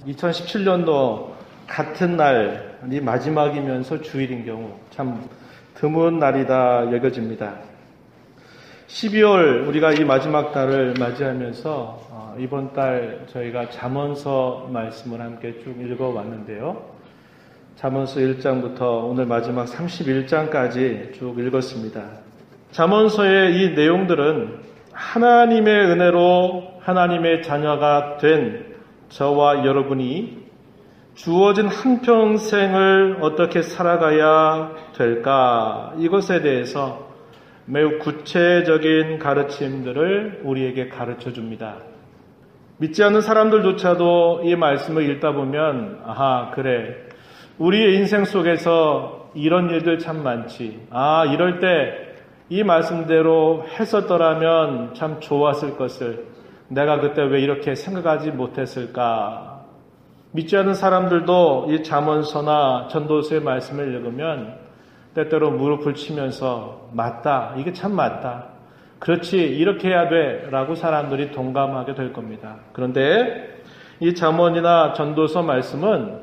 2017년도 같은 날이 마지막이면서 주일인 경우 참 드문 날이다 여겨집니다. 12월 우리가 이 마지막 달을 맞이하면서 이번 달 저희가 잠언서 말씀을 함께 쭉 읽어왔는데요. 잠언서 1장부터 오늘 마지막 31장까지 쭉 읽었습니다. 잠언서의 이 내용들은 하나님의 은혜로 하나님의 자녀가 된 저와 여러분이 주어진 한평생을 어떻게 살아가야 될까, 이것에 대해서 매우 구체적인 가르침들을 우리에게 가르쳐 줍니다. 믿지 않는 사람들조차도 이 말씀을 읽다 보면 아하, 그래, 우리의 인생 속에서 이런 일들 참 많지, 이럴 때 이 말씀대로 했었더라면 참 좋았을 것을 내가 그때 왜 이렇게 생각하지 못했을까. 믿지 않는 사람들도 이 잠언서나 전도서의 말씀을 읽으면 때때로 무릎을 치면서 맞다, 이게 참 맞다, 그렇지, 이렇게 해야 돼 라고 사람들이 동감하게 될 겁니다. 그런데 이 잠언이나 전도서 말씀은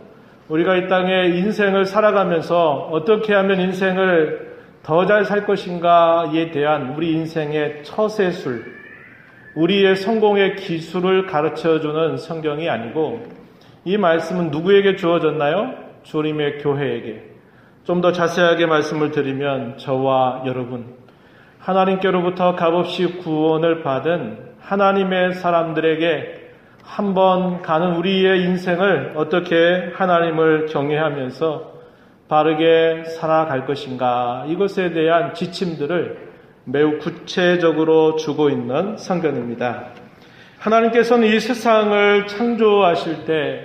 우리가 이 땅에 인생을 살아가면서 어떻게 하면 인생을 더 잘 살 것인가에 대한 우리 인생의 처세술, 우리의 성공의 기술을 가르쳐주는 성경이 아니고, 이 말씀은 누구에게 주어졌나요? 주님의 교회에게. 좀 더 자세하게 말씀을 드리면 저와 여러분, 하나님께로부터 값없이 구원을 받은 하나님의 사람들에게 한번 가는 우리의 인생을 어떻게 하나님을 경외하면서 바르게 살아갈 것인가, 이것에 대한 지침들을 매우 구체적으로 주고 있는 성경입니다. 하나님께서는 이 세상을 창조하실 때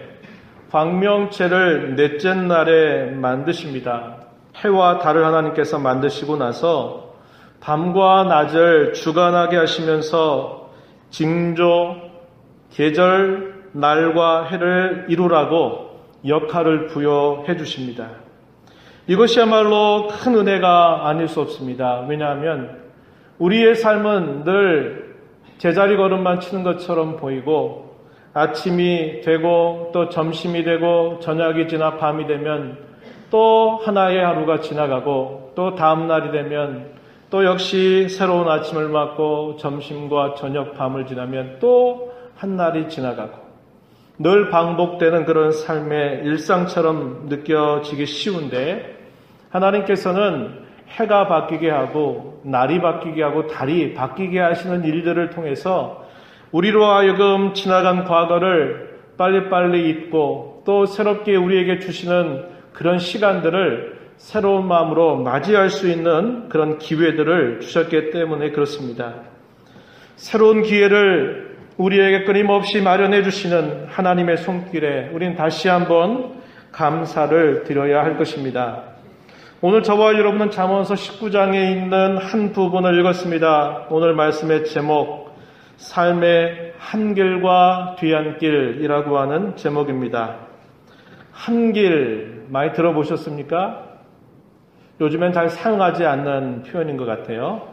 광명체를 넷째 날에 만드십니다. 해와 달을 하나님께서 만드시고 나서 밤과 낮을 주관하게 하시면서 징조, 계절, 날과 해를 이루라고 역할을 부여해 주십니다. 이것이야말로 큰 은혜가 아닐 수 없습니다. 왜냐하면 우리의 삶은 늘 제자리 걸음만 치는 것처럼 보이고, 아침이 되고 또 점심이 되고 저녁이 지나 밤이 되면 또 하나의 하루가 지나가고, 또 다음 날이 되면 또 역시 새로운 아침을 맞고 점심과 저녁, 밤을 지나면 또 한 날이 지나가고, 늘 반복되는 그런 삶의 일상처럼 느껴지기 쉬운데, 하나님께서는 해가 바뀌게 하고 날이 바뀌게 하고 달이 바뀌게 하시는 일들을 통해서 우리로 하여금 지나간 과거를 빨리빨리 잊고 또 새롭게 우리에게 주시는 그런 시간들을 새로운 마음으로 맞이할 수 있는 그런 기회들을 주셨기 때문에 그렇습니다. 새로운 기회를 우리에게 끊임없이 마련해 주시는 하나님의 손길에 우리는 다시 한번 감사를 드려야 할 것입니다. 오늘 저와 여러분은 잠언서 19장에 있는 한 부분을 읽었습니다. 오늘 말씀의 제목, 삶의 한길과 뒤안길이라고 하는 제목입니다. 한길 많이 들어보셨습니까? 요즘엔 잘 사용하지 않는 표현인 것 같아요.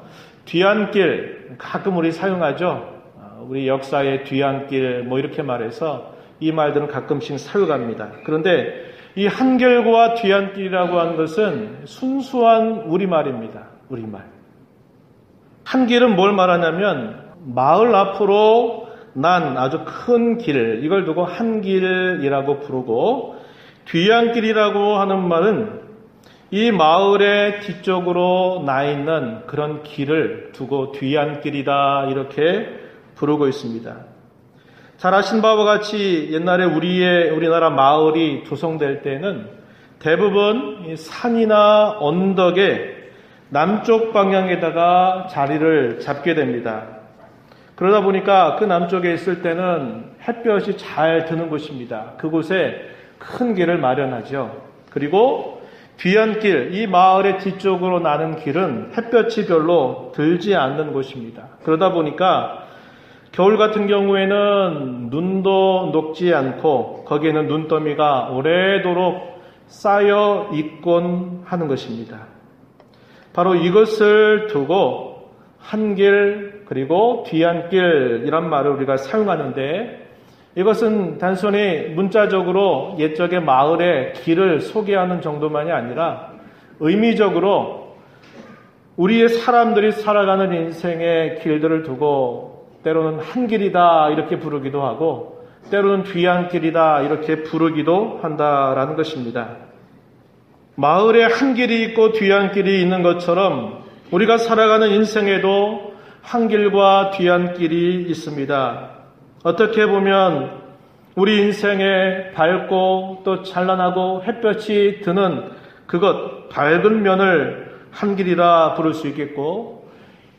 뒤안길 가끔 우리 사용하죠. 우리 역사의 뒤안길 이렇게 말해서 이 말들은 가끔씩 사용합니다. 그런데 이 한길과 뒤안길이라고 하는 것은 순수한 우리말입니다. 우리말. 한길은 뭘 말하냐면 마을 앞으로 난 아주 큰 길, 이걸 두고 한길이라고 부르고, 뒤안길이라고 하는 말은 이 마을의 뒤쪽으로 나 있는 그런 길을 두고 뒤안길이다 이렇게 부르고 있습니다. 잘 아신 바와 같이 옛날에 우리나라 마을이 조성될 때는 대부분 산이나 언덕의 남쪽 방향에다가 자리를 잡게 됩니다. 그러다 보니까 그 남쪽에 있을 때는 햇볕이 잘 드는 곳입니다. 그곳에 큰 길을 마련하죠. 그리고 뒤안길, 이 마을의 뒤쪽으로 나는 길은 햇볕이 별로 들지 않는 곳입니다. 그러다 보니까 겨울 같은 경우에는 눈도 녹지 않고 거기에는 눈더미가 오래도록 쌓여 있곤 하는 것입니다. 바로 이것을 두고 한길 그리고 뒤안길이란 말을 우리가 사용하는데, 이것은 단순히 문자적으로 옛적의 마을의 길을 소개하는 정도만이 아니라 의미적으로 우리의 사람들이 살아가는 인생의 길들을 두고 때로는 한 길이다 이렇게 부르기도 하고 때로는 뒤안길이다 이렇게 부르기도 한다라는 것입니다. 마을에 한 길이 있고 뒤안길이 있는 것처럼 우리가 살아가는 인생에도 한 길과 뒤안길이 있습니다. 어떻게 보면 우리 인생에 밝고 또 찬란하고 햇볕이 드는 그것 밝은 면을 한 길이라 부를 수 있겠고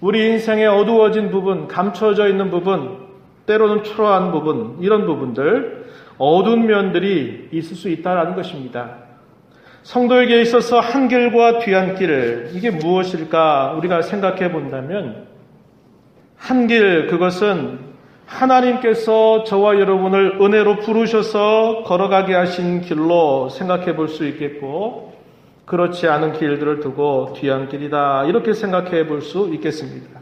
우리 인생의 어두워진 부분, 감춰져 있는 부분, 때로는 초라한 부분, 이런 부분들, 어두운 면들이 있을 수 있다는 것입니다. 성도에게 있어서 한 길과 뒤안길, 이게 무엇일까 우리가 생각해 본다면 한 길, 그것은 하나님께서 저와 여러분을 은혜로 부르셔서 걸어가게 하신 길로 생각해 볼 수 있겠고 그렇지 않은 길들을 두고 뒤안길이다 이렇게 생각해 볼 수 있겠습니다.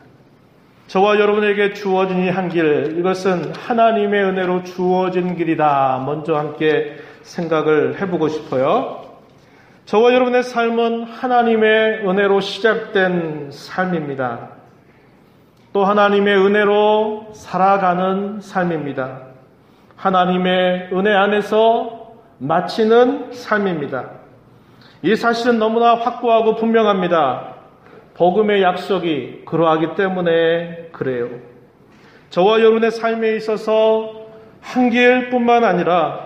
저와 여러분에게 주어진 이 한 길, 이것은 하나님의 은혜로 주어진 길이다. 먼저 함께 생각을 해보고 싶어요. 저와 여러분의 삶은 하나님의 은혜로 시작된 삶입니다. 또 하나님의 은혜로 살아가는 삶입니다. 하나님의 은혜 안에서 마치는 삶입니다. 이 사실은 너무나 확고하고 분명합니다. 복음의 약속이 그러하기 때문에 그래요. 저와 여러분의 삶에 있어서 한 길뿐만 아니라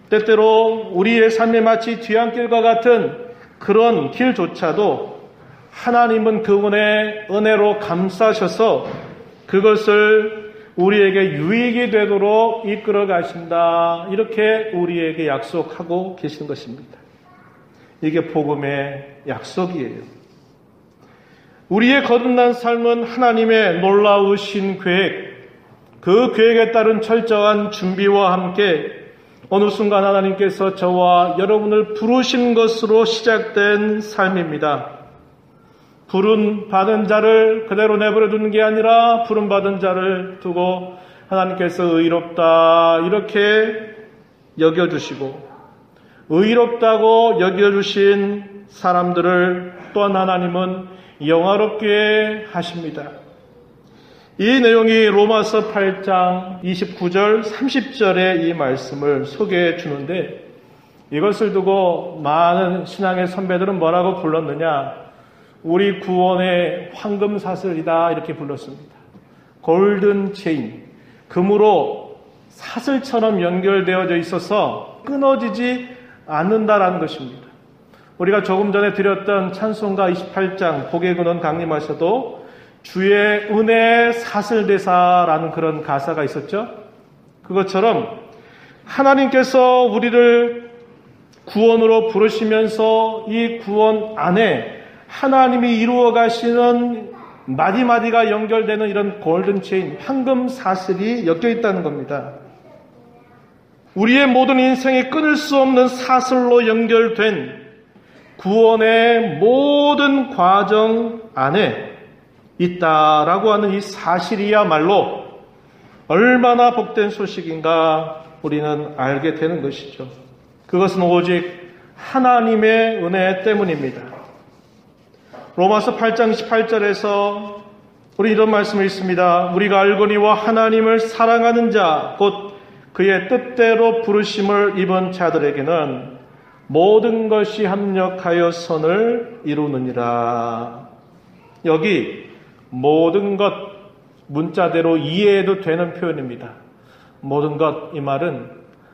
때때로 우리의 삶에 마치 뒤안길과 같은 그런 길조차도 하나님은 그분의 은혜로 감싸셔서 그것을 우리에게 유익이 되도록 이끌어 가신다. 이렇게 우리에게 약속하고 계신 것입니다. 이게 복음의 약속이에요. 우리의 거듭난 삶은 하나님의 놀라우신 계획, 그 계획에 따른 철저한 준비와 함께 어느 순간 하나님께서 저와 여러분을 부르신 것으로 시작된 삶입니다. 부름 받은 자를 그대로 내버려 두는 게 아니라 부름 받은 자를 두고 하나님께서 의롭다 이렇게 여겨주시고 의롭다고 여겨주신 사람들을 또한 하나님은 영화롭게 하십니다. 이 내용이 로마서 8장 29절 30절의 이 말씀을 소개해 주는데 이것을 두고 많은 신앙의 선배들은 뭐라고 불렀느냐? 우리 구원의 황금사슬이다 이렇게 불렀습니다. 골든 체인, 금으로 사슬처럼 연결되어져 있어서 끊어지지 않는다라는 것입니다. 우리가 조금 전에 드렸던 찬송가 28장 복의 근원 강림하셔도 주의 은혜 사슬대사라는 그런 가사가 있었죠. 그것처럼 하나님께서 우리를 구원으로 부르시면서 이 구원 안에 하나님이 이루어 가시는 마디마디가 연결되는 이런 골든 체인, 황금 사슬이 엮여 있다는 겁니다. 우리의 모든 인생이 끊을 수 없는 사슬로 연결된 구원의 모든 과정 안에 있다라고 하는 이 사실이야말로 얼마나 복된 소식인가 우리는 알게 되는 것이죠. 그것은 오직 하나님의 은혜 때문입니다. 로마서 8장 18절에서 우리 이런 말씀이 있습니다. 우리가 알거니와 하나님을 사랑하는 자, 곧 그의 뜻대로 부르심을 입은 자들에게는 모든 것이 합력하여 선을 이루느니라. 여기 모든 것 문자대로 이해해도 되는 표현입니다. 모든 것, 이 말은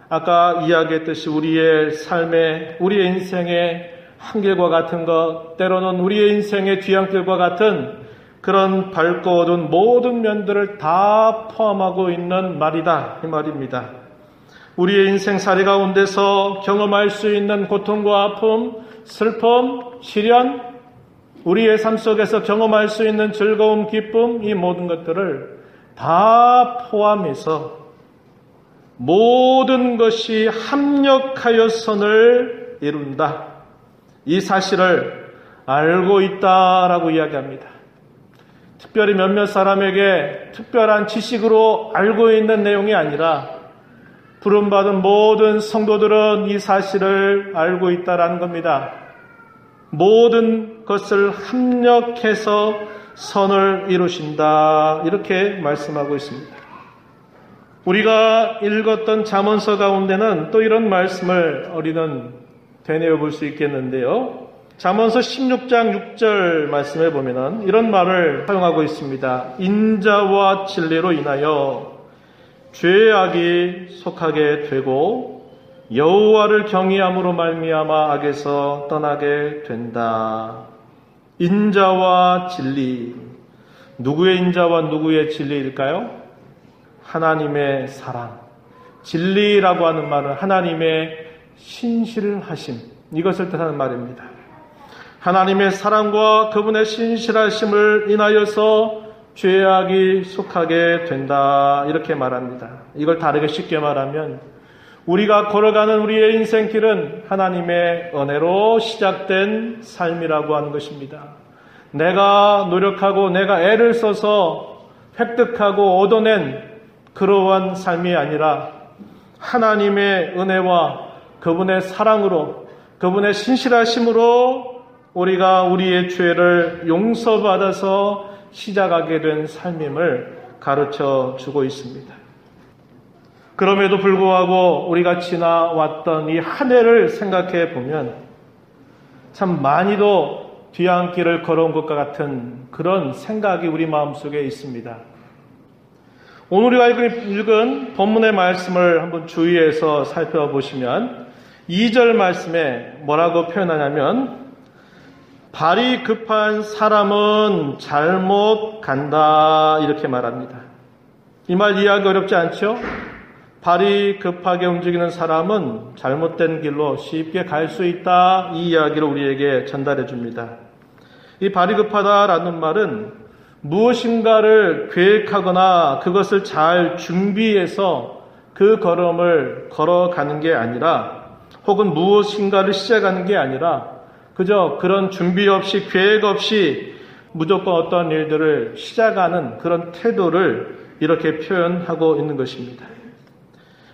아까 이야기했듯이 우리의 삶에, 우리의 인생의 한길과 같은 것, 때로는 우리의 인생의 뒤안길과 같은 그런 밝고 어두운 모든 면들을 다 포함하고 있는 말이다, 이 말입니다. 우리의 인생살이 가운데서 경험할 수 있는 고통과 아픔, 슬픔, 시련, 우리의 삶 속에서 경험할 수 있는 즐거움, 기쁨, 이 모든 것들을 다 포함해서 모든 것이 합력하여 선을 이룬다. 이 사실을 알고 있다라고 이야기합니다. 특별히 몇몇 사람에게 특별한 지식으로 알고 있는 내용이 아니라 부름받은 모든 성도들은 이 사실을 알고 있다라는 겁니다. 모든 것을 합력해서 선을 이루신다. 이렇게 말씀하고 있습니다. 우리가 읽었던 잠언서 가운데는 또 이런 말씀을 우리는 되뇌어 볼 수 있겠는데요. 잠언서 16장 6절 말씀에 보면은 이런 말을 사용하고 있습니다. 인자와 진리로 인하여 죄악이 속하게 되고 여호와를 경외함으로 말미암아 악에서 떠나게 된다. 인자와 진리. 누구의 인자와 누구의 진리일까요? 하나님의 사랑. 진리라고 하는 말은 하나님의 신실하심. 이것을 뜻하는 말입니다. 하나님의 사랑과 그분의 신실하심을 인하여서 죄악이 속하게 된다. 이렇게 말합니다. 이걸 다르게 쉽게 말하면 우리가 걸어가는 우리의 인생길은 하나님의 은혜로 시작된 삶이라고 하는 것입니다. 내가 노력하고 내가 애를 써서 획득하고 얻어낸 그러한 삶이 아니라 하나님의 은혜와 그분의 사랑으로 그분의 신실하심으로 우리가 우리의 죄를 용서받아서 시작하게 된 삶임을 가르쳐 주고 있습니다. 그럼에도 불구하고 우리가 지나왔던 이 한 해를 생각해 보면 참 많이도 뒤안길을 걸어온 것과 같은 그런 생각이 우리 마음속에 있습니다. 오늘 우리가 읽은 본문의 말씀을 한번 주의해서 살펴보시면 2절 말씀에 뭐라고 표현하냐면 발이 급한 사람은 잘못 간다 이렇게 말합니다. 이 말 이해하기 어렵지 않죠? 발이 급하게 움직이는 사람은 잘못된 길로 쉽게 갈 수 있다 이 이야기를 우리에게 전달해 줍니다. 이 발이 급하다라는 말은 무엇인가를 계획하거나 그것을 잘 준비해서 그 걸음을 걸어가는 게 아니라 혹은 무엇인가를 시작하는 게 아니라 그저 그런 준비 없이 계획 없이 무조건 어떤 일들을 시작하는 그런 태도를 이렇게 표현하고 있는 것입니다.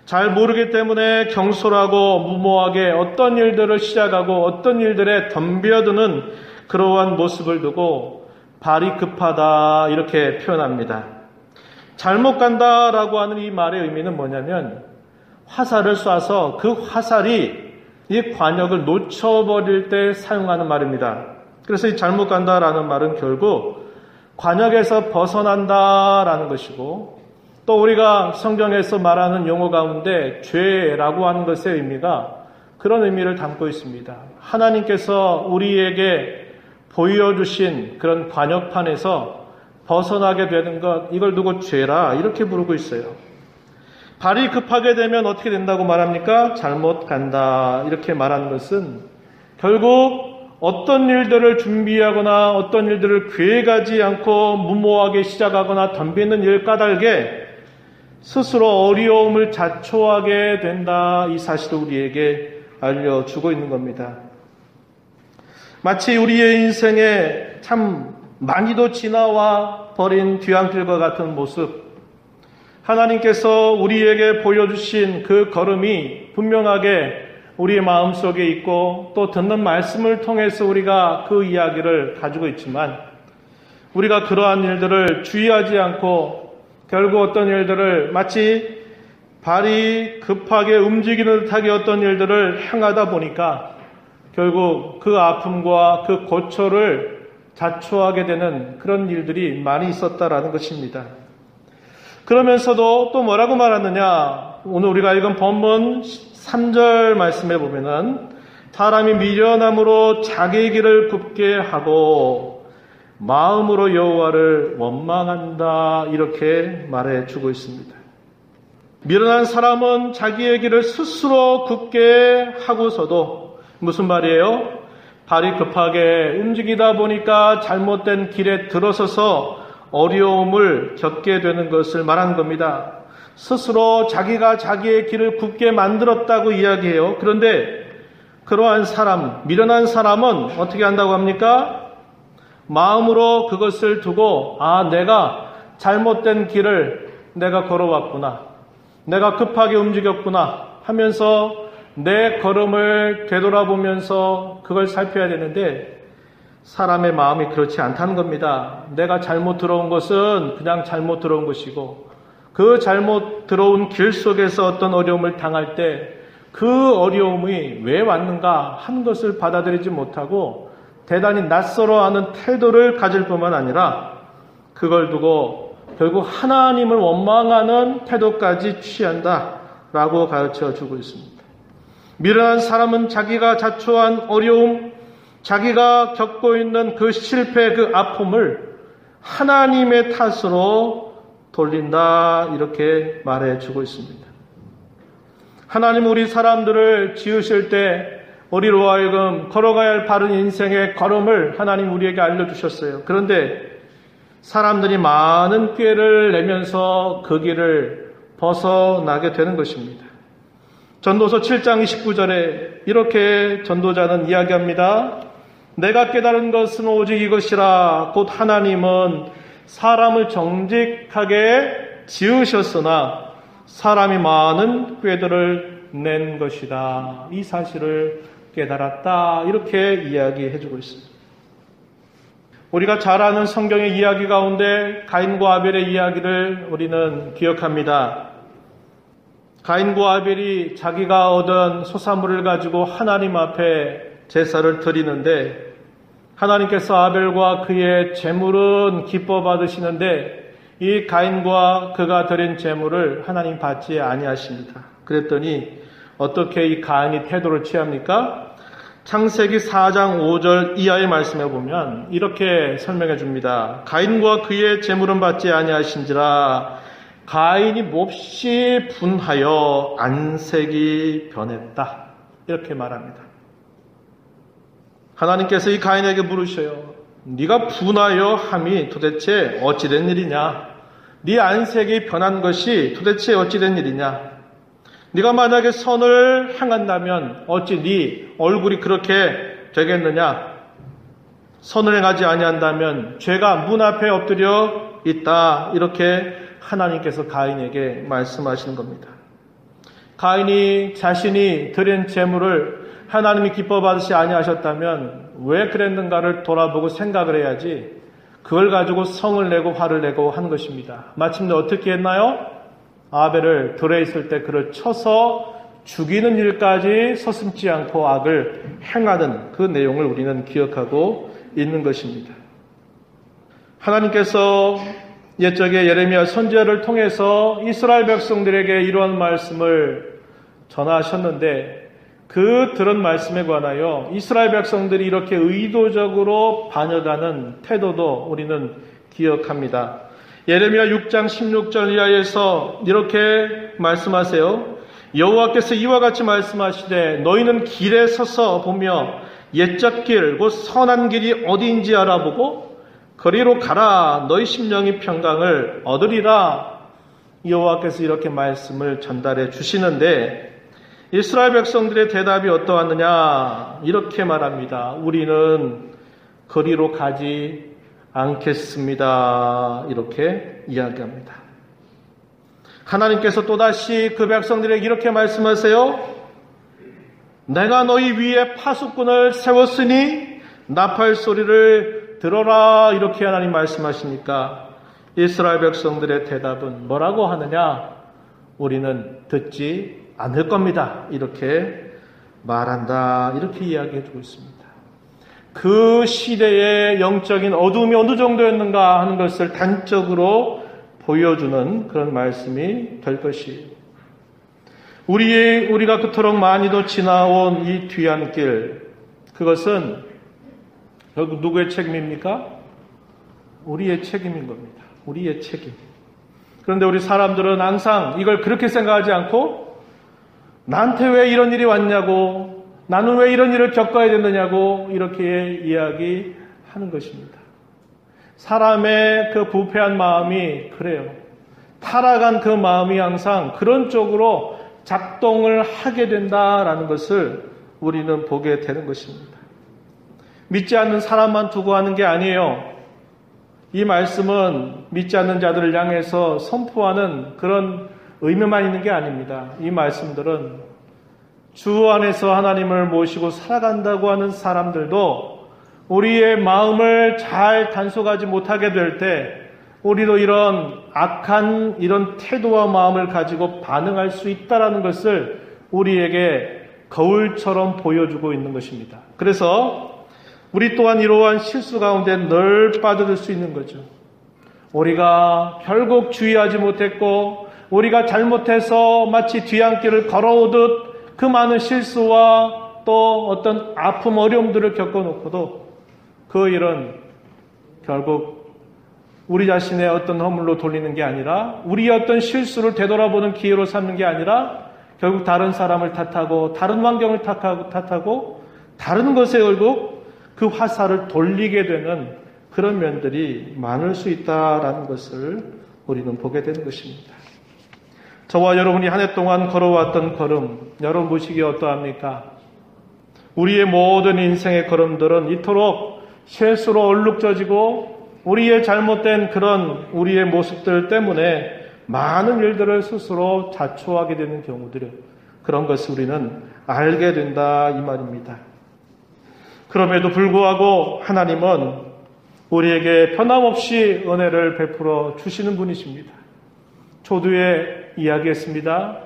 잘 모르기 때문에 경솔하고 무모하게 어떤 일들을 시작하고 어떤 일들에 덤벼드는 그러한 모습을 두고 발이 급하다 이렇게 표현합니다. 잘못 간다라고 하는 이 말의 의미는 뭐냐면 화살을 쏴서 그 화살이 이 관역을 놓쳐버릴 때 사용하는 말입니다. 그래서 이 잘못 간다라는 말은 결국 관역에서 벗어난다라는 것이고 또 우리가 성경에서 말하는 용어 가운데 죄라고 하는 것의 의미가 그런 의미를 담고 있습니다. 하나님께서 우리에게 보여주신 그런 관역판에서 벗어나게 되는 것, 이걸 두고 죄라 이렇게 부르고 있어요. 발이 급하게 되면 어떻게 된다고 말합니까? 잘못 간다 이렇게 말하는 것은 결국 어떤 일들을 준비하거나 어떤 일들을 계획하지 않고 무모하게 시작하거나 덤비는 일 까닭에 스스로 어려움을 자초하게 된다 이 사실을 우리에게 알려주고 있는 겁니다. 마치 우리의 인생에 참 많이도 지나와 버린 뒤안길과 같은 모습, 하나님께서 우리에게 보여주신 그 걸음이 분명하게 우리의 마음속에 있고 또 듣는 말씀을 통해서 우리가 그 이야기를 가지고 있지만 우리가 그러한 일들을 주의하지 않고 결국 어떤 일들을 마치 발이 급하게 움직이는 듯하게 어떤 일들을 향하다 보니까 결국 그 아픔과 그 고초를 자초하게 되는 그런 일들이 많이 있었다라는 것입니다. 그러면서도 또 뭐라고 말하느냐? 오늘 우리가 읽은 본문 3절 말씀에 보면은 사람이 미련함으로 자기 길을 굽게 하고 마음으로 여호와를 원망한다 이렇게 말해주고 있습니다. 미련한 사람은 자기의 길을 스스로 굽게 하고서도 무슨 말이에요? 발이 급하게 움직이다 보니까 잘못된 길에 들어서서 어려움을 겪게 되는 것을 말하는 겁니다. 스스로 자기가 자기의 길을 굽게 만들었다고 이야기해요. 그런데 그러한 사람, 미련한 사람은 어떻게 한다고 합니까? 마음으로 그것을 두고 내가 잘못된 길을 내가 걸어왔구나. 내가 급하게 움직였구나 하면서 내 걸음을 되돌아보면서 그걸 살펴야 되는데 사람의 마음이 그렇지 않다는 겁니다. 내가 잘못 들어온 것은 그냥 잘못 들어온 것이고 그 잘못 들어온 길 속에서 어떤 어려움을 당할 때 그 어려움이 왜 왔는가 하는 것을 받아들이지 못하고 대단히 낯설어하는 태도를 가질 뿐만 아니라 그걸 두고 결국 하나님을 원망하는 태도까지 취한다라고 가르쳐주고 있습니다. 미련한 사람은 자기가 자초한 어려움, 자기가 겪고 있는 그 실패, 그 아픔을 하나님의 탓으로 돌린다 이렇게 말해주고 있습니다. 하나님 우리 사람들을 지으실 때 우리로 하여금 걸어가야 할 바른 인생의 걸음을 하나님 우리에게 알려주셨어요. 그런데 사람들이 많은 꾀를 내면서 그 길을 벗어나게 되는 것입니다. 전도서 7장 29절에 이렇게 전도자는 이야기합니다. 내가 깨달은 것은 오직 이것이라 곧 하나님은 사람을 정직하게 지으셨으나 사람이 많은 꾀들을 낸 것이다. 이 사실을 깨달았다. 이렇게 이야기해주고 있습니다. 우리가 잘 아는 성경의 이야기 가운데 가인과 아벨의 이야기를 우리는 기억합니다. 가인과 아벨이 자기가 얻은 소산물을 가지고 하나님 앞에 제사를 드리는데 하나님께서 아벨과 그의 제물은 기뻐 받으시는데 이 가인과 그가 드린 제물을 하나님 받지 아니하십니다. 그랬더니 어떻게 이 가인이 태도를 취합니까? 창세기 4장 5절 이하의 말씀에 보면 이렇게 설명해 줍니다. 가인과 그의 제물은 받지 아니하신지라 가인이 몹시 분하여 안색이 변했다. 이렇게 말합니다. 하나님께서 이 가인에게 물으셔요. 네가 분하여 함이 도대체 어찌된 일이냐? 네 안색이 변한 것이 도대체 어찌된 일이냐? 네가 만약에 선을 행한다면 어찌 네 얼굴이 그렇게 되겠느냐? 선을 행하지 아니한다면 죄가 문 앞에 엎드려 있다. 이렇게 하나님께서 가인에게 말씀하시는 겁니다. 가인이 자신이 드린 제물을 하나님이 기뻐 받으시 아니하셨다면 왜 그랬는가를 돌아보고 생각을 해야지 그걸 가지고 성을 내고 화를 내고 한 것입니다. 마침내 어떻게 했나요? 아벨을 들에 있을 때 그를 쳐서 죽이는 일까지 서슴지 않고 악을 행하는 그 내용을 우리는 기억하고 있는 것입니다. 하나님께서 옛적에 예레미야 선지자를 통해서 이스라엘 백성들에게 이러한 말씀을 전하셨는데 그 들은 말씀에 관하여 이스라엘 백성들이 이렇게 의도적으로 반역하는 태도도 우리는 기억합니다. 예레미야 6장 16절 이하에서 이렇게 말씀하세요. 여호와께서 이와 같이 말씀하시되 너희는 길에 서서 보며 옛적 길 곧 선한 길이 어디인지 알아보고 거리로 가라. 너희 심령이 평강을 얻으리라. 여호와께서 이렇게 말씀을 전달해 주시는데 이스라엘 백성들의 대답이 어떠하느냐? 이렇게 말합니다. 우리는 거리로 가지 않겠습니다. 이렇게 이야기합니다. 하나님께서 또다시 그 백성들에게 이렇게 말씀하세요. 내가 너희 위에 파수꾼을 세웠으니 나팔 소리를 들어라. 이렇게 하나님 말씀하시니까 이스라엘 백성들의 대답은 뭐라고 하느냐? 우리는 듣지 않을 겁니다. 이렇게 말한다. 이렇게 이야기해주고 있습니다. 그 시대의 영적인 어둠이 어느 정도였는가 하는 것을 단적으로 보여주는 그런 말씀이 될 것이에요. 우리가 그토록 많이도 지나온 이 뒤한 길, 그것은 결국 누구의 책임입니까? 우리의 책임인 겁니다. 우리의 책임. 그런데 우리 사람들은 항상 이걸 그렇게 생각하지 않고 나한테 왜 이런 일이 왔냐고, 나는 왜 이런 일을 겪어야 되느냐고 이렇게 이야기하는 것입니다. 사람의 그 부패한 마음이 그래요. 타락한 그 마음이 항상 그런 쪽으로 작동을 하게 된다라는 것을 우리는 보게 되는 것입니다. 믿지 않는 사람만 두고 하는 게 아니에요. 이 말씀은 믿지 않는 자들을 향해서 선포하는 그런 의미만 있는 게 아닙니다. 이 말씀들은 주 안에서 하나님을 모시고 살아간다고 하는 사람들도 우리의 마음을 잘 단속하지 못하게 될 때 우리도 이런 악한 이런 태도와 마음을 가지고 반응할 수 있다는 것을 우리에게 거울처럼 보여주고 있는 것입니다. 그래서 우리 또한 이러한 실수 가운데 늘 빠져들 수 있는 거죠. 우리가 결국 주의하지 못했고 우리가 잘못해서 마치 뒤안길을 걸어오듯 그 많은 실수와 또 어떤 아픔 어려움들을 겪어놓고도 그 일은 결국 우리 자신의 어떤 허물로 돌리는 게 아니라 우리의 어떤 실수를 되돌아보는 기회로 삼는 게 아니라 결국 다른 사람을 탓하고 다른 환경을 탓하고 다른 것에 결국 그 화살을 돌리게 되는 그런 면들이 많을 수 있다라는 것을 우리는 보게 되는 것입니다. 저와 여러분이 한 해 동안 걸어왔던 걸음, 여러분 보시기에 어떠합니까? 우리의 모든 인생의 걸음들은 이토록 실수로 얼룩져지고 우리의 잘못된 그런 우리의 모습들 때문에 많은 일들을 스스로 자초하게 되는 경우들, 그런 것을 우리는 알게 된다 이 말입니다. 그럼에도 불구하고 하나님은 우리에게 변함없이 은혜를 베풀어 주시는 분이십니다. 초두에 이야기했습니다.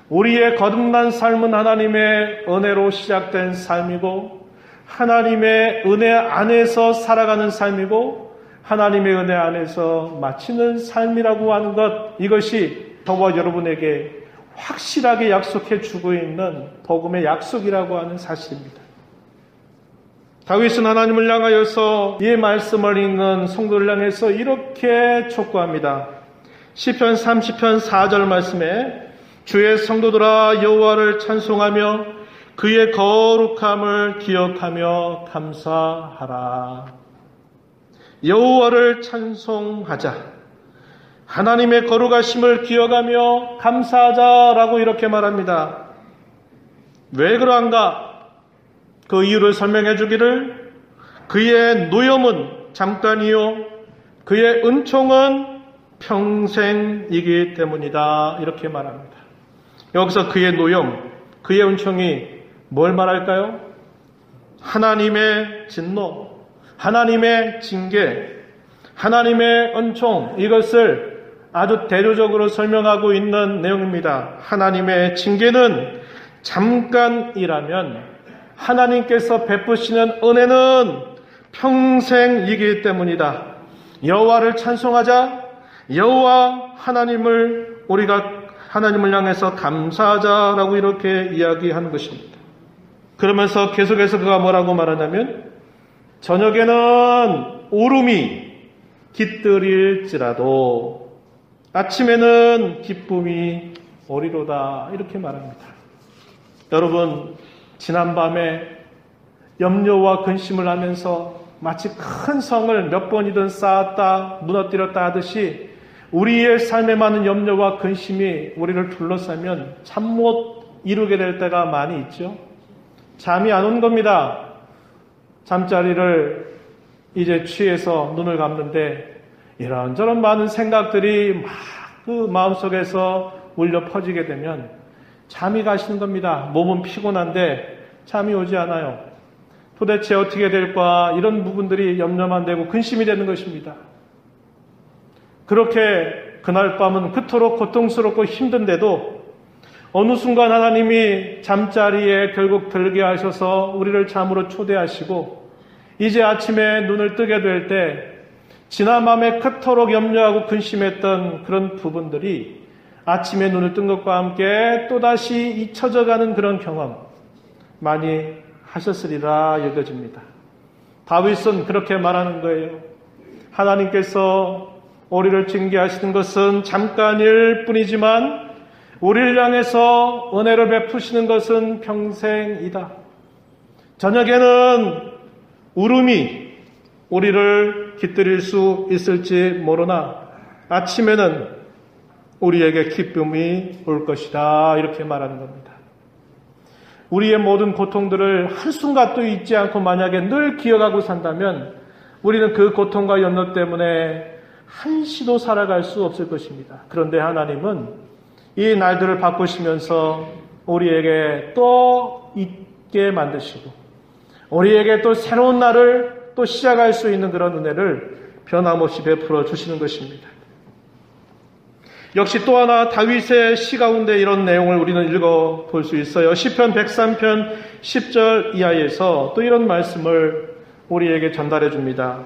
우리의 거듭난 삶은 하나님의 은혜로 시작된 삶이고 하나님의 은혜 안에서 살아가는 삶이고 하나님의 은혜 안에서 마치는 삶이라고 하는 것, 이것이 저와 여러분에게 확실하게 약속해 주고 있는 복음의 약속이라고 하는 사실입니다. 다윗은 하나님을 향하여서 이 말씀을 읽는 성도를 향해서 이렇게 촉구합니다. 시편 30편 4절 말씀에 주의 성도들아 여호와를 찬송하며 그의 거룩함을 기억하며 감사하라. 여호와를 찬송하자. 하나님의 거룩하심을 기억하며 감사하자라고 이렇게 말합니다. 왜 그러한가? 그 이유를 설명해 주기를 그의 노염은 잠깐이요 그의 은총은 평생이기 때문이다 이렇게 말합니다. 여기서 그의 노염, 그의 은총이 뭘 말할까요? 하나님의 진노, 하나님의 징계, 하나님의 은총, 이것을 아주 대조적으로 설명하고 있는 내용입니다. 하나님의 징계는 잠깐이라면 하나님께서 베푸시는 은혜는 평생이기 때문이다. 여호와를 찬송하자. 여호와 하나님을 우리가 하나님을 향해서 감사하자라고 이렇게 이야기하는 것입니다. 그러면서 계속해서 그가 뭐라고 말하냐면 저녁에는 울음이 깃들일지라도 아침에는 기쁨이 오리로다 이렇게 말합니다. 여러분, 지난밤에 염려와 근심을 하면서 마치 큰 성을 몇 번이든 쌓았다 무너뜨렸다 하듯이 우리의 삶에 많은 염려와 근심이 우리를 둘러싸면 잠 못 이루게 될 때가 많이 있죠. 잠이 안 온 겁니다. 잠자리를 이제 취해서 눈을 감는데 이런저런 많은 생각들이 막 그 마음속에서 울려 퍼지게 되면 잠이 가시는 겁니다. 몸은 피곤한데 잠이 오지 않아요. 도대체 어떻게 될까? 이런 부분들이 염려만 되고 근심이 되는 것입니다. 그렇게 그날 밤은 그토록 고통스럽고 힘든데도 어느 순간 하나님이 잠자리에 결국 들게 하셔서 우리를 잠으로 초대하시고 이제 아침에 눈을 뜨게 될 때 지난밤에 그토록 염려하고 근심했던 그런 부분들이 아침에 눈을 뜬 것과 함께 또다시 잊혀져가는 그런 경험 많이 하셨으리라 여겨집니다. 다윗은 그렇게 말하는 거예요. 하나님께서 우리를 징계하시는 것은 잠깐일 뿐이지만 우리를 향해서 은혜를 베푸시는 것은 평생이다. 저녁에는 울음이 우리를 깃들일 수 있을지 모르나 아침에는 우리에게 기쁨이 올 것이다 이렇게 말하는 겁니다. 우리의 모든 고통들을 한순간도 잊지 않고 만약에 늘 기억하고 산다면 우리는 그 고통과 염려 때문에 한시도 살아갈 수 없을 것입니다. 그런데 하나님은 이 날들을 바꾸시면서 우리에게 또 있게 만드시고 우리에게 또 새로운 날을 또 시작할 수 있는 그런 은혜를 변함없이 베풀어 주시는 것입니다. 역시 또 하나 다윗의 시 가운데 이런 내용을 우리는 읽어볼 수 있어요. 시편 103편 10절 이하에서 또 이런 말씀을 우리에게 전달해 줍니다.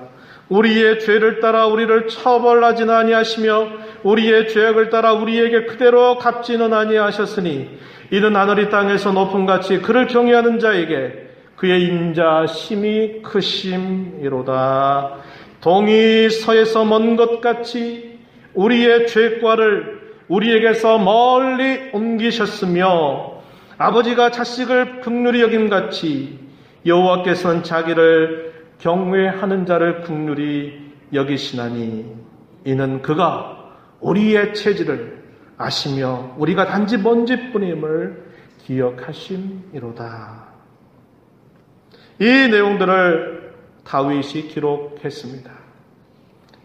우리의 죄를 따라 우리를 처벌하지는 아니하시며 우리의 죄악을 따라 우리에게 그대로 갚지는 아니하셨으니 이는 하늘이 땅에서 높음같이 그를 경외하는 자에게 그의 인자심이 크심이로다. 동이 서에서 먼 것 같이 우리의 죄과를 우리에게서 멀리 옮기셨으며 아버지가 자식을 긍휼히 여김같이 여호와께서는 자기를 경외하는 자를 긍휼히 여기시나니 이는 그가 우리의 체질을 아시며 우리가 단지 먼지뿐임을 기억하심이로다. 이 내용들을 다윗이 기록했습니다.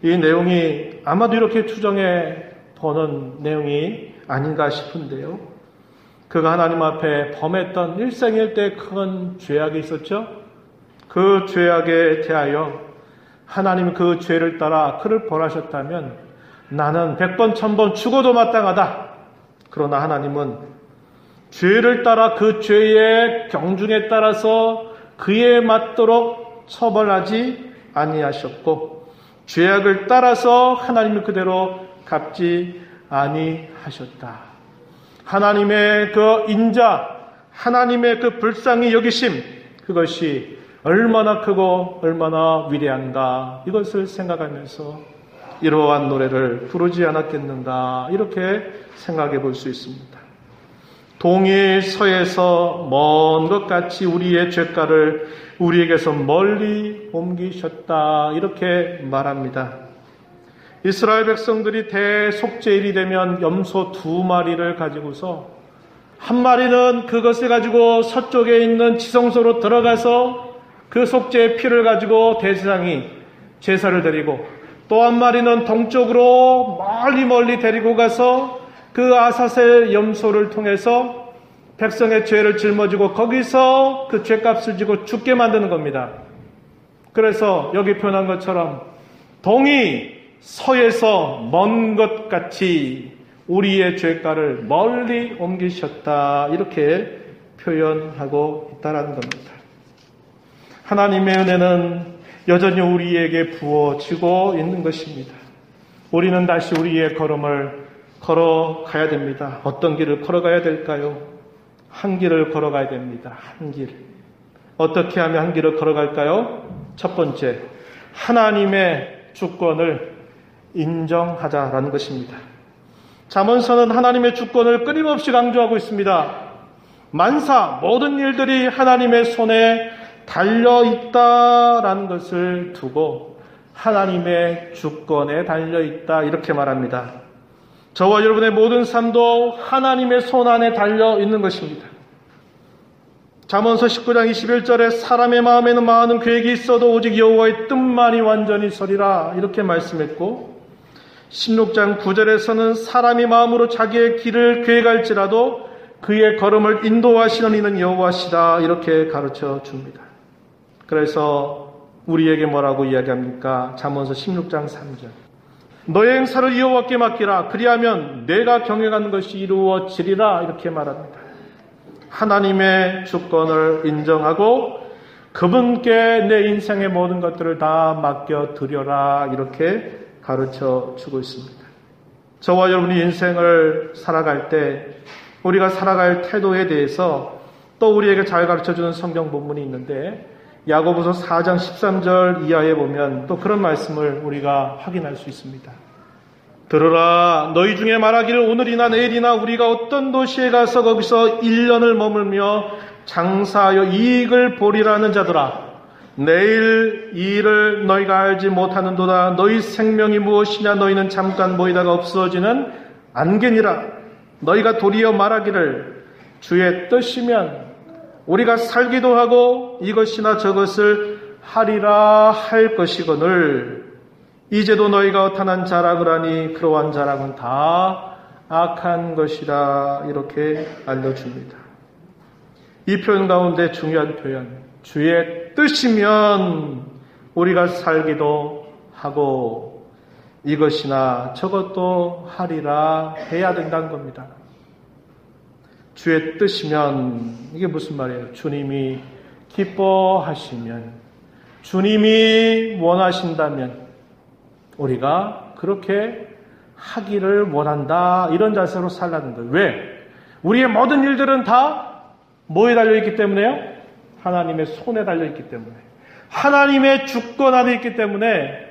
이 내용이 아마도 이렇게 추정해 보는 내용이 아닌가 싶은데요. 그가 하나님 앞에 범했던 일생일대 큰 죄악이 있었죠. 그 죄악에 대하여 하나님 그 죄를 따라 그를 벌하셨다면 나는 100번 1000번 죽어도 마땅하다. 그러나 하나님은 죄를 따라 그 죄의 경중에 따라서 그에 맞도록 처벌하지 아니하셨고 죄악을 따라서 하나님을 그대로 갚지 아니하셨다. 하나님의 그 인자, 하나님의 그 불쌍히 여기심, 그것이 얼마나 크고 얼마나 위대한가, 이것을 생각하면서 이러한 노래를 부르지 않았겠는가, 이렇게 생각해 볼 수 있습니다. 동이 서에서 먼 것 같이 우리의 죄가를 우리에게서 멀리 옮기셨다, 이렇게 말합니다. 이스라엘 백성들이 대속죄일이 되면 염소 2마리를 가지고서 한 마리는 그것을 가지고 서쪽에 있는 지성소로 들어가서 그 속죄의 피를 가지고 대제사장이 제사를 드리고 또 한 마리는 동쪽으로 멀리 데리고 가서 그 아사셀 염소를 통해서 백성의 죄를 짊어지고 거기서 그 죄값을 지고 죽게 만드는 겁니다. 그래서 여기 표현한 것처럼 동이 서에서 먼 것 같이 우리의 죄가를 멀리 옮기셨다, 이렇게 표현하고 있다는 겁니다. 하나님의 은혜는 여전히 우리에게 부어지고 있는 것입니다. 우리는 다시 우리의 걸음을 걸어가야 됩니다. 어떤 길을 걸어가야 될까요? 한 길을 걸어가야 됩니다. 한 길. 어떻게 하면 한 길을 걸어갈까요? 첫 번째, 하나님의 주권을 인정하자라는 것입니다. 잠언서는 하나님의 주권을 끊임없이 강조하고 있습니다. 만사 모든 일들이 하나님의 손에 달려있다라는 것을 두고 하나님의 주권에 달려있다, 이렇게 말합니다. 저와 여러분의 모든 삶도 하나님의 손 안에 달려있는 것입니다. 잠언서 19장 21절에 사람의 마음에는 많은 계획이 있어도 오직 여호와의 뜻만이 완전히 서리라, 이렇게 말씀했고 16장 9절에서는 사람이 마음으로 자기의 길을 계획할지라도 그의 걸음을 인도하시는 이는 여호와시다, 이렇게 가르쳐 줍니다. 그래서 우리에게 뭐라고 이야기합니까? 잠언서 16장 3절. 너의 행사를 여호와께 맡기라. 그리하면 내가 경영하는 것이 이루어지리라, 이렇게 말합니다. 하나님의 주권을 인정하고 그분께 내 인생의 모든 것들을 다 맡겨드려라, 이렇게 가르쳐 주고 있습니다. 저와 여러분이 인생을 살아갈 때 우리가 살아갈 태도에 대해서 또 우리에게 잘 가르쳐주는 성경 본문이 있는데 야고보서 4장 13절 이하에 보면 또 그런 말씀을 우리가 확인할 수 있습니다. 들으라, 너희 중에 말하기를 오늘이나 내일이나 우리가 어떤 도시에 가서 거기서 1년을 머물며 장사하여 이익을 보리라는 자들아, 내일 이 일을 너희가 알지 못하는도다. 너희 생명이 무엇이냐? 너희는 잠깐 보이다가 없어지는 안개니라. 너희가 도리어 말하기를 주의 뜻이면 우리가 살기도 하고 이것이나 저것을 하리라 할 것이거늘 이제도 너희가 어떠한 자락을 하니 그러한 자락은 다 악한 것이다 이렇게 알려줍니다. 이 표현 가운데 중요한 표현, 주의 뜻이면 우리가 살기도 하고 이것이나 저것도 하리라 해야 된다는 겁니다. 주의 뜻이면 이게 무슨 말이에요? 주님이 기뻐하시면, 주님이 원하신다면 우리가 그렇게 하기를 원한다 이런 자세로 살라는 거예요. 왜? 우리의 모든 일들은 다 뭐에 달려있기 때문에요? 하나님의 손에 달려있기 때문에, 하나님의 주권 안에 있기 때문에,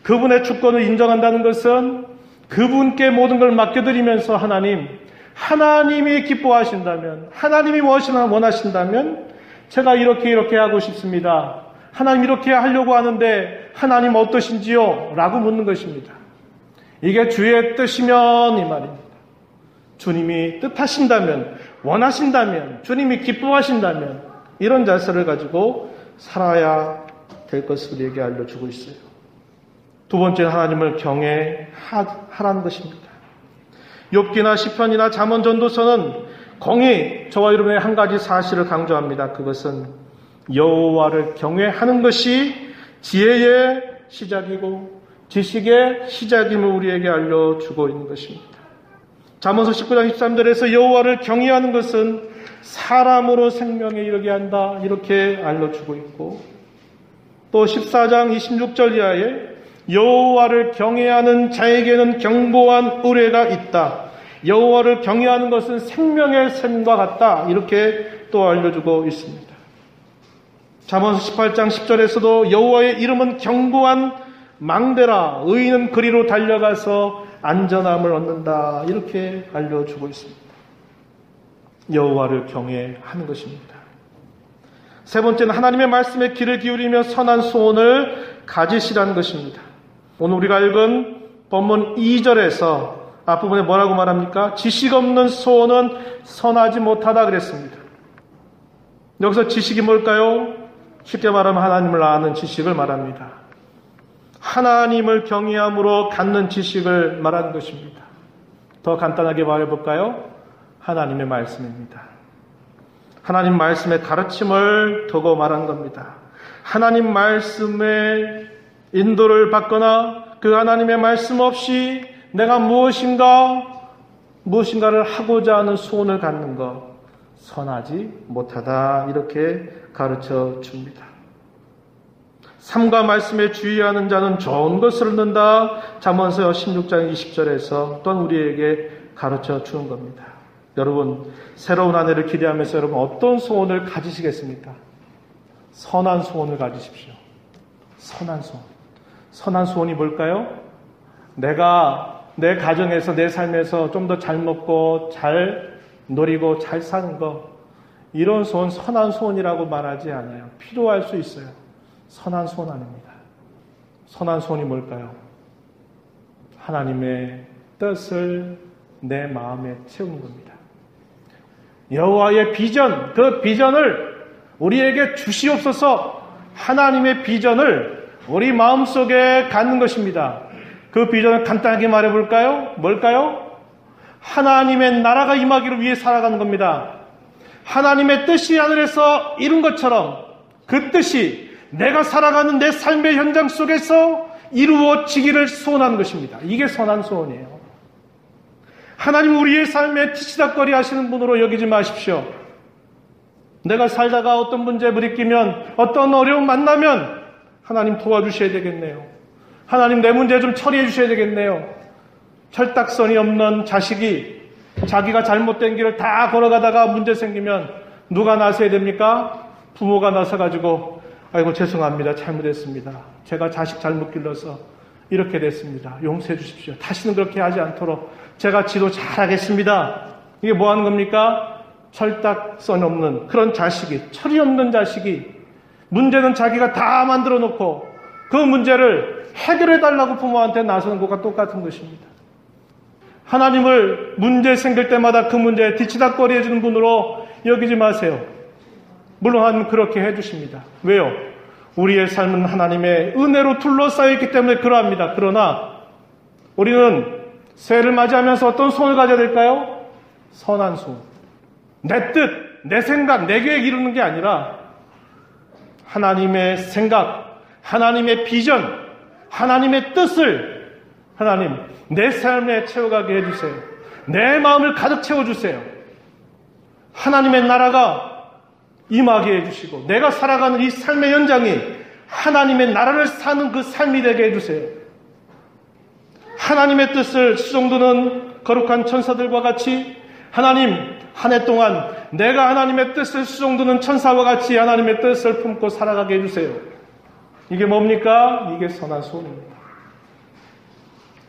그분의 주권을 인정한다는 것은 그분께 모든 걸 맡겨드리면서 하나님이 기뻐하신다면, 하나님이 원하신다면 제가 이렇게 하고 싶습니다. 하나님 이렇게 하려고 하는데 하나님 어떠신지요? 라고 묻는 것입니다. 이게 주의 뜻이면 이 말입니다. 주님이 뜻하신다면, 원하신다면, 주님이 기뻐하신다면 이런 자세를 가지고 살아야 될 것을 우리에게 알려주고 있어요. 두 번째는 하나님을 경외하라는 것입니다. 욥기나 시편이나 잠언 전도서는 공히 저와 여러분의 한 가지 사실을 강조합니다. 그것은 여호와를 경외하는 것이 지혜의 시작이고 지식의 시작임을 우리에게 알려주고 있는 것입니다. 잠언서 19장 13절에서 여호와를 경외하는 것은 사람으로 생명에 이르게 한다 이렇게 알려주고 있고, 또 14장 26절 이하에 여호와를 경외하는 자에게는 견고한 의뢰가 있다. 여호와를 경외하는 것은 생명의 샘과 같다 이렇게 또 알려주고 있습니다. 잠언서 18장 10절에서도 여호와의 이름은 견고한 망대라, 의인은 그리로 달려가서 안전함을 얻는다 이렇게 알려주고 있습니다. 여호와를 경외하는 것입니다. 세 번째는 하나님의 말씀에 귀를 기울이며 선한 소원을 가지시라는 것입니다. 오늘 우리가 읽은 본문 2절에서 앞부분에 뭐라고 말합니까? 지식 없는 소원은 선하지 못하다 그랬습니다. 여기서 지식이 뭘까요? 쉽게 말하면 하나님을 아는 지식을 말합니다. 하나님을 경외함으로 갖는 지식을 말하는 것입니다. 더 간단하게 말해볼까요? 하나님의 말씀입니다. 하나님 말씀의 가르침을 두고 말한 겁니다. 하나님 말씀의 인도를 받거나 그 하나님의 말씀 없이 내가 무엇인가를 하고자 하는 소원을 갖는 것 선하지 못하다 이렇게 가르쳐 줍니다. 삶과 말씀에 주의하는 자는 좋은 것을 얻는다. 잠언서 16장 20절에서 또한 우리에게 가르쳐 주는 겁니다. 여러분, 새로운 한 해를 기대하면서 여러분 어떤 소원을 가지시겠습니까? 선한 소원을 가지십시오. 선한 소원. 선한 소원이 뭘까요? 내가 내 가정에서 내 삶에서 좀 더 잘 먹고 잘 누리고 잘 사는 것, 이런 소원 선한 소원이라고 말하지 않아요. 필요할 수 있어요. 선한 소원 아닙니다. 선한 소원이 뭘까요? 하나님의 뜻을 내 마음에 채우는 겁니다. 여호와의 비전, 그 비전을 우리에게 주시옵소서. 하나님의 비전을 우리 마음속에 갖는 것입니다. 그 비전을 간단하게 말해볼까요? 뭘까요? 하나님의 나라가 임하기를 위해 살아가는 겁니다. 하나님의 뜻이 하늘에서 이룬 것처럼 그 뜻이 내가 살아가는 내 삶의 현장 속에서 이루어지기를 소원하는 것입니다. 이게 선한 소원이에요. 하나님 우리의 삶에 티치닥거리 하시는 분으로 여기지 마십시오. 내가 살다가 어떤 문제에 부딪히면, 어떤 어려움 만나면 하나님 도와주셔야 되겠네요. 하나님 내 문제 좀 처리해 주셔야 되겠네요. 철딱선이 없는 자식이 자기가 잘못된 길을 다 걸어가다가 문제 생기면 누가 나서야 됩니까? 부모가 나서가지고 아이고 죄송합니다. 잘못했습니다. 제가 자식 잘못 길러서 이렇게 됐습니다. 용서해 주십시오. 다시는 그렇게 하지 않도록 제가 지도 잘하겠습니다. 이게 뭐 하는 겁니까? 철딱선 없는 그런 자식이, 철이 없는 자식이 문제는 자기가 다 만들어 놓고 그 문제를 해결해 달라고 부모한테 나서는 것과 똑같은 것입니다. 하나님을 문제 생길 때마다 그 문제에 뒤치다꺼리 해주는 분으로 여기지 마세요. 물론 하나님 그렇게 해주십니다. 왜요? 우리의 삶은 하나님의 은혜로 둘러싸여 있기 때문에 그러합니다. 그러나 우리는 새해를 맞이하면서 어떤 소원을 가져야 될까요? 선한 소원. 내 뜻, 내 생각, 내 계획 이루는 게 아니라 하나님의 생각, 하나님의 비전, 하나님의 뜻을 하나님 내 삶에 채워가게 해주세요. 내 마음을 가득 채워주세요. 하나님의 나라가 임하게 해주시고 내가 살아가는 이 삶의 현장이 하나님의 나라를 사는 그 삶이 되게 해주세요. 하나님의 뜻을 수종드는 거룩한 천사들과 같이 하나님 한 해 동안 내가 하나님의 뜻을 수종드는 천사와 같이 하나님의 뜻을 품고 살아가게 해주세요. 이게 뭡니까? 이게 선한 소원입니다.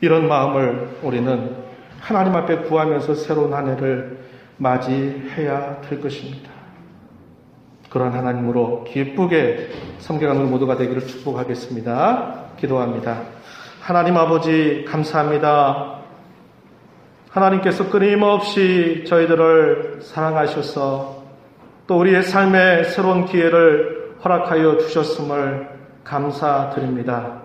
이런 마음을 우리는 하나님 앞에 구하면서 새로운 한 해를 맞이해야 될 것입니다. 그런 하나님으로 기쁘게 섬겨가는 모두가 되기를 축복하겠습니다. 기도합니다. 하나님 아버지 감사합니다. 하나님께서 끊임없이 저희들을 사랑하셔서 또 우리의 삶에 새로운 기회를 허락하여 주셨음을 감사드립니다.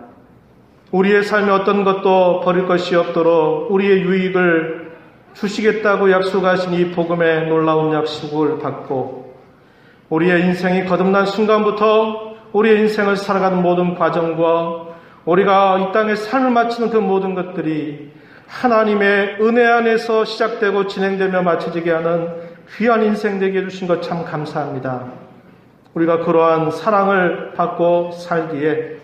우리의 삶에 어떤 것도 버릴 것이 없도록 우리의 유익을 주시겠다고 약속하신 이 복음의 놀라운 약속을 받고 우리의 인생이 거듭난 순간부터 우리의 인생을 살아가는 모든 과정과 우리가 이 땅에 삶을 마치는 그 모든 것들이 하나님의 은혜 안에서 시작되고 진행되며 마쳐지게 하는 귀한 인생 되게 해주신 것 참 감사합니다. 우리가 그러한 사랑을 받고 살기에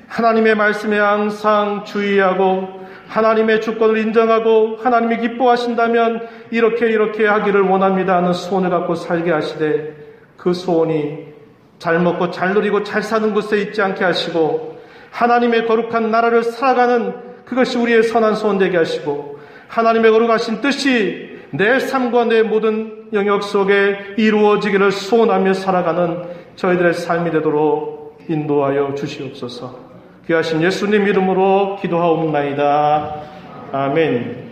하나님의 말씀에 항상 주의하고 하나님의 주권을 인정하고 하나님이 기뻐하신다면 이렇게 하기를 원합니다 하는 소원을 갖고 살게 하시되 그 소원이 잘 먹고 잘 누리고 잘 사는 곳에 있지 않게 하시고 하나님의 거룩한 나라를 살아가는 그것이 우리의 선한 소원 되게 하시고 하나님의 거룩하신 뜻이 내 삶과 내 모든 영역 속에 이루어지기를 소원하며 살아가는 저희들의 삶이 되도록 인도하여 주시옵소서. 귀하신 예수님 이름으로 기도하옵나이다. 아멘.